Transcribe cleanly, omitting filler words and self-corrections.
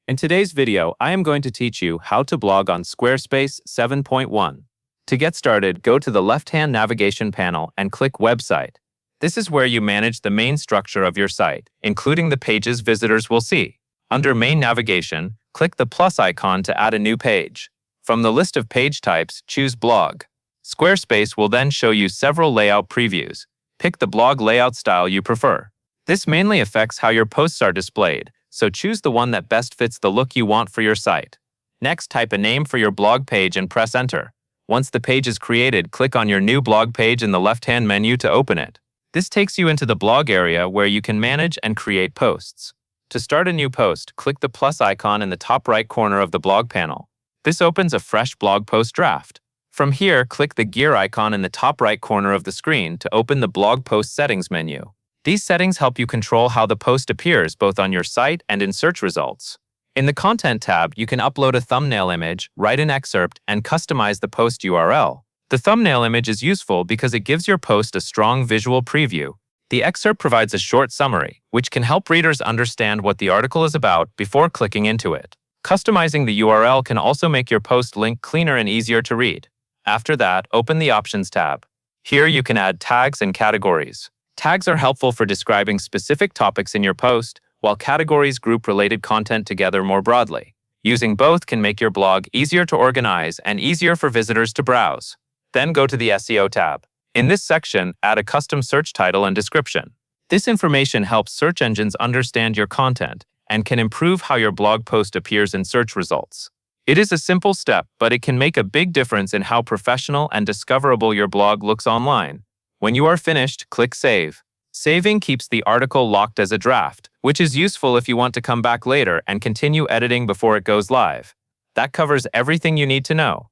In today's video, I am going to teach you how to blog on Squarespace 7.1. To get started, go to the left-hand navigation panel and click Website. This is where you manage the main structure of your site, including the pages visitors will see. Under Main Navigation, click the plus icon to add a new page. From the list of page types, choose Blog. Squarespace will then show you several layout previews. Pick the blog layout style you prefer. This mainly affects how your posts are displayed, so choose the one that best fits the look you want for your site. Next, type a name for your blog page and press Enter. Once the page is created, click on your new blog page in the left-hand menu to open it. This takes you into the blog area where you can manage and create posts. To start a new post, click the plus icon in the top right corner of the blog panel. This opens a fresh blog post draft. From here, click the gear icon in the top right corner of the screen to open the blog post settings menu. These settings help you control how the post appears both on your site and in search results. In the Content tab, you can upload a thumbnail image, write an excerpt, and customize the post URL. The thumbnail image is useful because it gives your post a strong visual preview. The excerpt provides a short summary, which can help readers understand what the article is about before clicking into it. Customizing the URL can also make your post link cleaner and easier to read. After that, open the Options tab. Here you can add tags and categories. Tags are helpful for describing specific topics in your post, while categories group related content together more broadly. Using both can make your blog easier to organize and easier for visitors to browse. Then go to the SEO tab. In this section, add a custom search title and description. This information helps search engines understand your content and can improve how your blog post appears in search results. It is a simple step, but it can make a big difference in how professional and discoverable your blog looks online. When you are finished, click Save. Saving keeps the article locked as a draft, which is useful if you want to come back later and continue editing before it goes live. That covers everything you need to know.